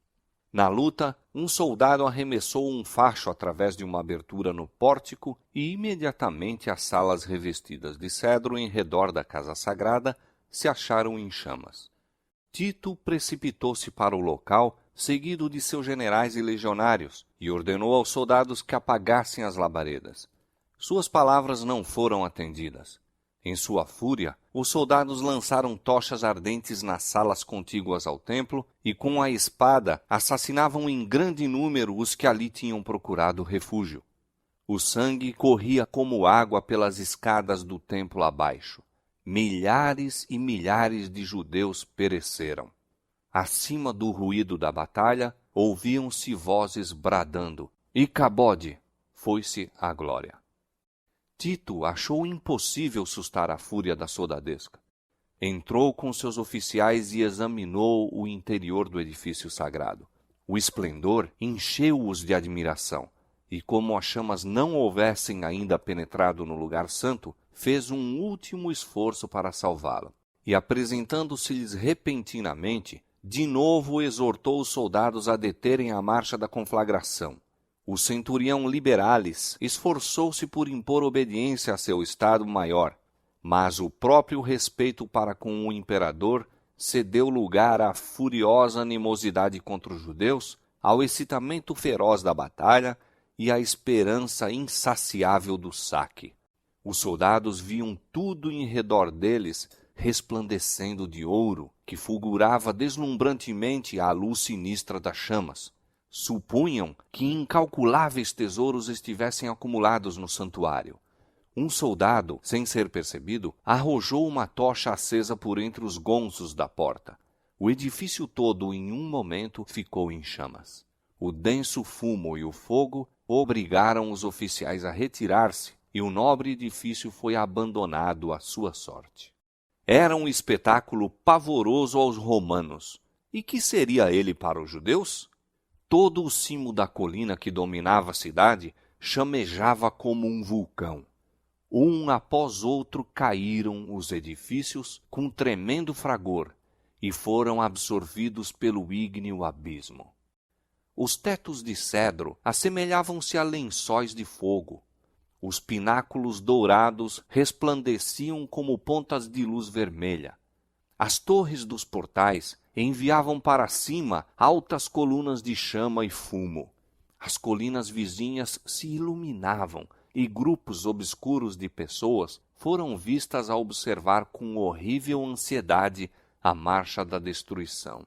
Na luta, um soldado arremessou um facho através de uma abertura no pórtico e imediatamente as salas revestidas de cedro em redor da casa sagrada se acharam em chamas. Tito precipitou-se para o local, seguido de seus generais e legionários, e ordenou aos soldados que apagassem as labaredas. Suas palavras não foram atendidas. Em sua fúria, os soldados lançaram tochas ardentes nas salas contíguas ao templo e, com a espada, assassinavam em grande número os que ali tinham procurado refúgio. O sangue corria como água pelas escadas do templo abaixo. Milhares e milhares de judeus pereceram. Acima do ruído da batalha, ouviam-se vozes bradando: Icabode! Foi-se a glória. Tito achou impossível sustar a fúria da soldadesca. Entrou com seus oficiais e examinou o interior do edifício sagrado. O esplendor encheu-os de admiração, e como as chamas não houvessem ainda penetrado no lugar santo, fez um último esforço para salvá-lo. E, apresentando-se-lhes repentinamente, de novo exortou os soldados a deterem a marcha da conflagração. O centurião Liberalis esforçou-se por impor obediência a seu estado maior, mas o próprio respeito para com o imperador cedeu lugar à furiosa animosidade contra os judeus, ao excitamento feroz da batalha e à esperança insaciável do saque. Os soldados viam tudo em redor deles resplandecendo de ouro, que fulgurava deslumbrantemente à luz sinistra das chamas. Supunham que incalculáveis tesouros estivessem acumulados no santuário. Um soldado, sem ser percebido, arrojou uma tocha acesa por entre os gonzos da porta. O edifício todo, em um momento, ficou em chamas. O denso fumo e o fogo obrigaram os oficiais a retirar-se, e o nobre edifício foi abandonado à sua sorte. Era um espetáculo pavoroso aos romanos. E que seria ele para os judeus? Todo o cimo da colina que dominava a cidade chamejava como um vulcão. Um após outro caíram os edifícios com tremendo fragor e foram absorvidos pelo ígneo abismo. Os tetos de cedro assemelhavam-se a lençóis de fogo. Os pináculos dourados resplandeciam como pontas de luz vermelha. As torres dos portais enviavam para cima altas colunas de chama e fumo. As colinas vizinhas se iluminavam e grupos obscuros de pessoas foram vistas a observar com horrível ansiedade a marcha da destruição.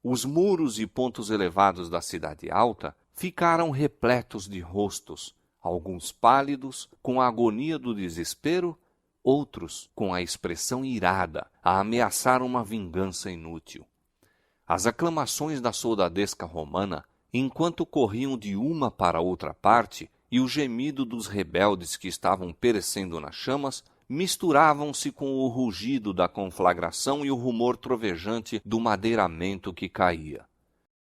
Os muros e pontos elevados da cidade alta ficaram repletos de rostos, alguns pálidos, com a agonia do desespero, outros com a expressão irada, a ameaçar uma vingança inútil. As aclamações da soldadesca romana, enquanto corriam de uma para outra parte, e o gemido dos rebeldes que estavam perecendo nas chamas, misturavam-se com o rugido da conflagração e o rumor trovejante do madeiramento que caía.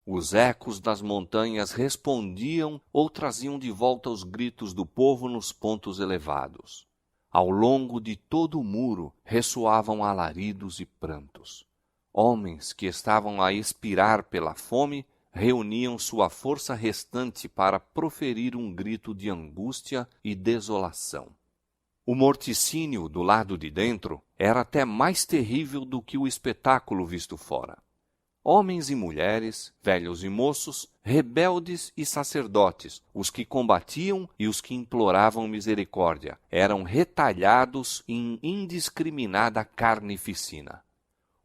Os ecos das montanhas respondiam ou traziam de volta os gritos do povo nos pontos elevados. Ao longo de todo o muro ressoavam alaridos e prantos. Homens que estavam a expirar pela fome reuniam sua força restante para proferir um grito de angústia e desolação. O morticínio do lado de dentro era até mais terrível do que o espetáculo visto fora. Homens e mulheres, velhos e moços, rebeldes e sacerdotes, os que combatiam e os que imploravam misericórdia, eram retalhados em indiscriminada carnificina.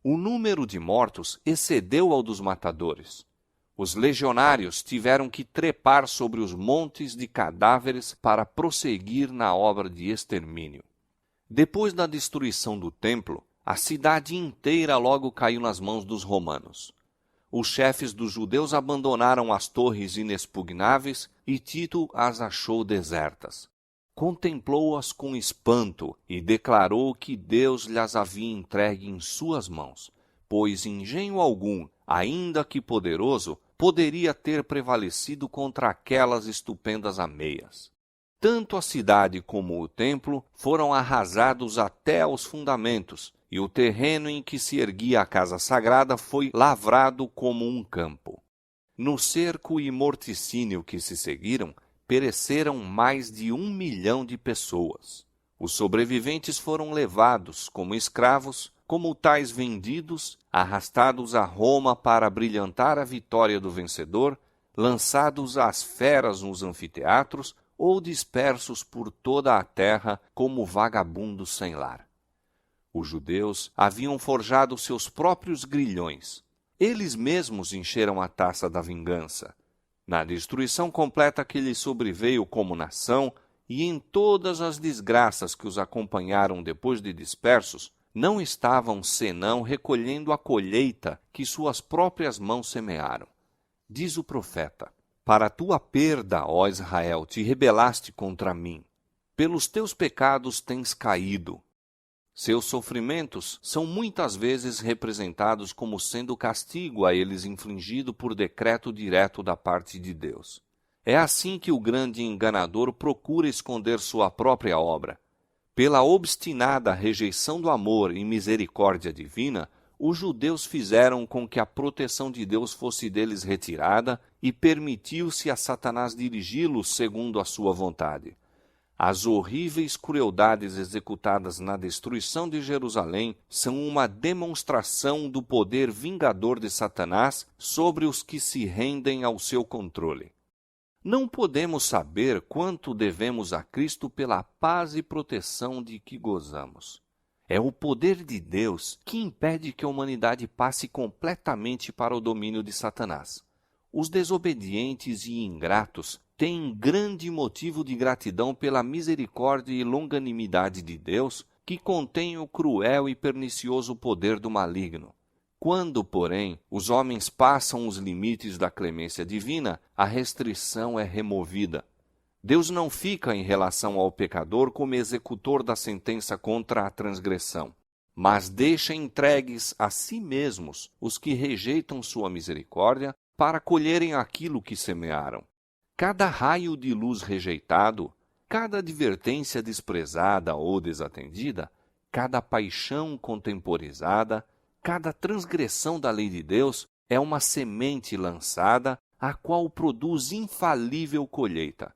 O número de mortos excedeu ao dos matadores. Os legionários tiveram que trepar sobre os montes de cadáveres para prosseguir na obra de extermínio. Depois da destruição do templo, a cidade inteira logo caiu nas mãos dos romanos. Os chefes dos judeus abandonaram as torres inexpugnáveis e Tito as achou desertas. Contemplou-as com espanto e declarou que Deus lhes havia entregue em suas mãos, pois engenho algum, ainda que poderoso, poderia ter prevalecido contra aquelas estupendas ameias. Tanto a cidade como o templo foram arrasados até aos fundamentos, e o terreno em que se erguia a casa sagrada foi lavrado como um campo. No cerco e morticínio que se seguiram, pereceram mais de 1 milhão de pessoas. Os sobreviventes foram levados como escravos, como tais vendidos, arrastados a Roma para brilhantar a vitória do vencedor, lançados às feras nos anfiteatros ou dispersos por toda a terra como vagabundos sem lar. Os judeus haviam forjado seus próprios grilhões. Eles mesmos encheram a taça da vingança. Na destruição completa que lhes sobreveio como nação e em todas as desgraças que os acompanharam depois de dispersos, não estavam senão recolhendo a colheita que suas próprias mãos semearam. Diz o profeta: para tua perda, ó Israel, te rebelaste contra mim. Pelos teus pecados tens caído. Seus sofrimentos são muitas vezes representados como sendo castigo a eles infligido por decreto direto da parte de Deus. É assim que o grande enganador procura esconder sua própria obra. Pela obstinada rejeição do amor e misericórdia divina, os judeus fizeram com que a proteção de Deus fosse deles retirada e permitiu-se a Satanás dirigi-los segundo a sua vontade. As horríveis crueldades executadas na destruição de Jerusalém são uma demonstração do poder vingador de Satanás sobre os que se rendem ao seu controle. Não podemos saber quanto devemos a Cristo pela paz e proteção de que gozamos. É o poder de Deus que impede que a humanidade passe completamente para o domínio de Satanás. Os desobedientes e ingratos têm grande motivo de gratidão pela misericórdia e longanimidade de Deus, que contém o cruel e pernicioso poder do maligno. Quando, porém, os homens passam os limites da clemência divina, a restrição é removida. Deus não fica em relação ao pecador como executor da sentença contra a transgressão, mas deixa entregues a si mesmos os que rejeitam sua misericórdia para colherem aquilo que semearam. Cada raio de luz rejeitado, cada advertência desprezada ou desatendida, cada paixão contemporizada, cada transgressão da lei de Deus é uma semente lançada, a qual produz infalível colheita.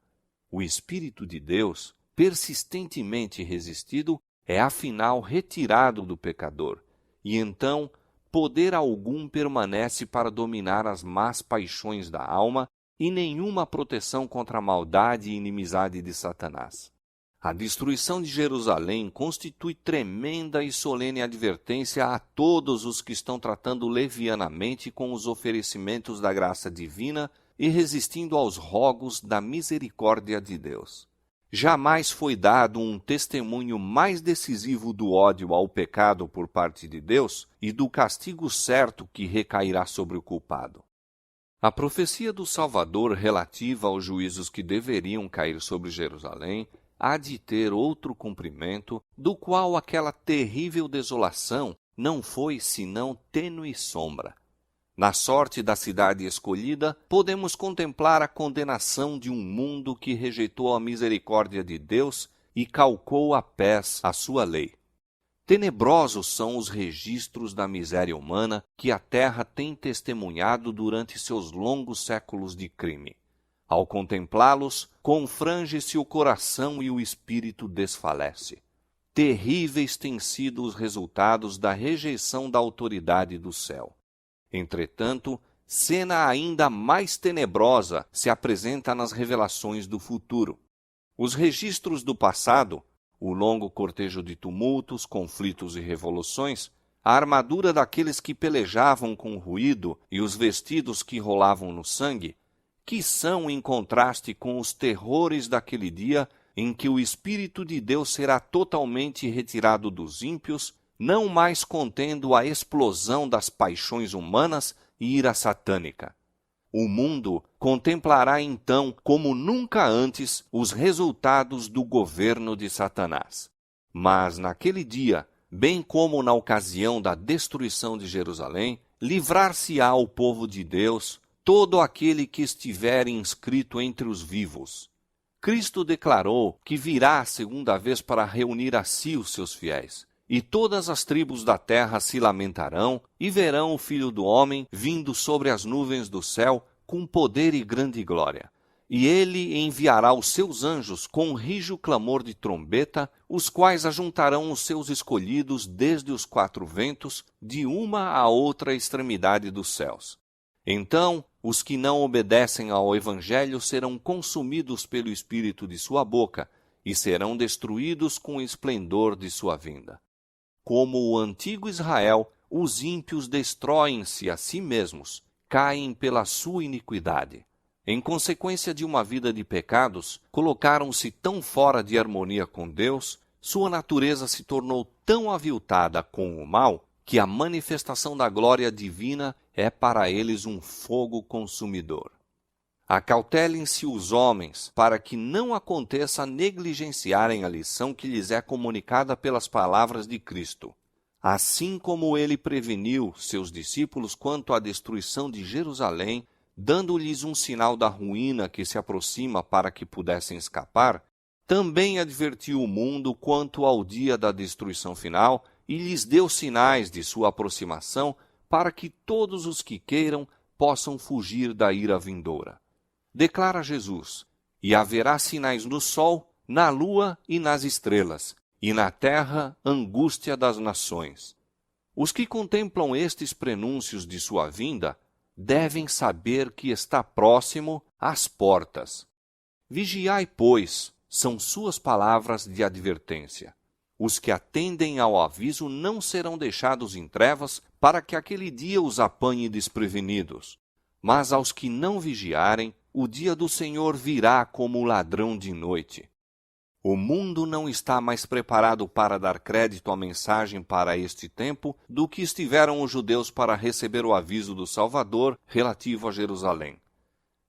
O Espírito de Deus, persistentemente resistido, é afinal retirado do pecador, e então poder algum permanece para dominar as más paixões da alma e nenhuma proteção contra a maldade e inimizade de Satanás. A destruição de Jerusalém constitui tremenda e solene advertência a todos os que estão tratando levianamente com os oferecimentos da graça divina e resistindo aos rogos da misericórdia de Deus. jamais foi dado um testemunho mais decisivo do ódio ao pecado por parte de Deus e do castigo certo que recairá sobre o culpado. A profecia do Salvador relativa aos juízos que deveriam cair sobre Jerusalém há de ter outro cumprimento, do qual aquela terrível desolação não foi senão tênue sombra. Na sorte da cidade escolhida, podemos contemplar a condenação de um mundo que rejeitou a misericórdia de Deus e calcou a pés a sua lei. Tenebrosos são os registros da miséria humana que a terra tem testemunhado durante seus longos séculos de crime. Ao contemplá-los, confrange-se o coração e o espírito desfalece. Terríveis têm sido os resultados da rejeição da autoridade do céu. Entretanto, cena ainda mais tenebrosa se apresenta nas revelações do futuro. Os registros do passado, o longo cortejo de tumultos, conflitos e revoluções, a armadura daqueles que pelejavam com ruído e os vestidos que rolavam no sangue, que são em contraste com os terrores daquele dia em que o Espírito de Deus será totalmente retirado dos ímpios, não mais contendo a explosão das paixões humanas e ira satânica. O mundo contemplará então, como nunca antes, os resultados do governo de Satanás. Mas naquele dia, bem como na ocasião da destruição de Jerusalém, livrar-se-á o povo de Deus, todo aquele que estiver inscrito entre os vivos. Cristo declarou que virá a segunda vez para reunir a si os seus fiéis. E todas as tribos da terra se lamentarão e verão o Filho do Homem vindo sobre as nuvens do céu com poder e grande glória. E ele enviará os seus anjos com um rijo clamor de trombeta, os quais ajuntarão os seus escolhidos desde os quatro ventos, de uma a outra extremidade dos céus. Então, os que não obedecem ao Evangelho serão consumidos pelo espírito de sua boca e serão destruídos com o esplendor de sua vinda. Como o antigo Israel, os ímpios destroem-se a si mesmos, caem pela sua iniquidade. Em consequência de uma vida de pecados, colocaram-se tão fora de harmonia com Deus, sua natureza se tornou tão aviltada com o mal, que a manifestação da glória divina é para eles um fogo consumidor. Acautelem-se os homens, para que não aconteça negligenciarem a lição que lhes é comunicada pelas palavras de Cristo. Assim como ele preveniu seus discípulos quanto à destruição de Jerusalém, dando-lhes um sinal da ruína que se aproxima para que pudessem escapar, também advertiu o mundo quanto ao dia da destruição final e lhes deu sinais de sua aproximação para que todos os que queiram possam fugir da ira vindoura. Declara Jesus: e haverá sinais no sol, na lua e nas estrelas, e na terra angústia das nações. Os que contemplam estes prenúncios de sua vinda devem saber que está próximo às portas. Vigiai, pois, são suas palavras de advertência. Os que atendem ao aviso não serão deixados em trevas para que aquele dia os apanhe desprevenidos. Mas aos que não vigiarem, o dia do Senhor virá como ladrão de noite. O mundo não está mais preparado para dar crédito à mensagem para este tempo do que estiveram os judeus para receber o aviso do Salvador relativo a Jerusalém.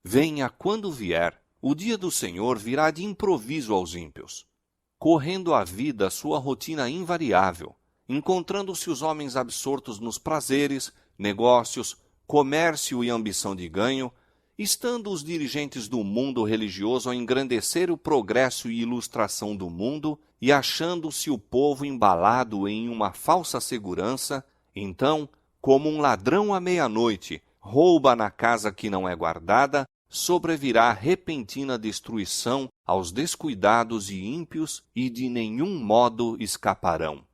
Venha quando vier, o dia do Senhor virá de improviso aos ímpios. Correndo a vida sua rotina invariável, encontrando-se os homens absortos nos prazeres, negócios, comércio e ambição de ganho, estando os dirigentes do mundo religioso a engrandecer o progresso e ilustração do mundo e achando-se o povo embalado em uma falsa segurança, então, como um ladrão à meia-noite, rouba na casa que não é guardada, sobrevirá repentina destruição aos descuidados e ímpios e de nenhum modo escaparão.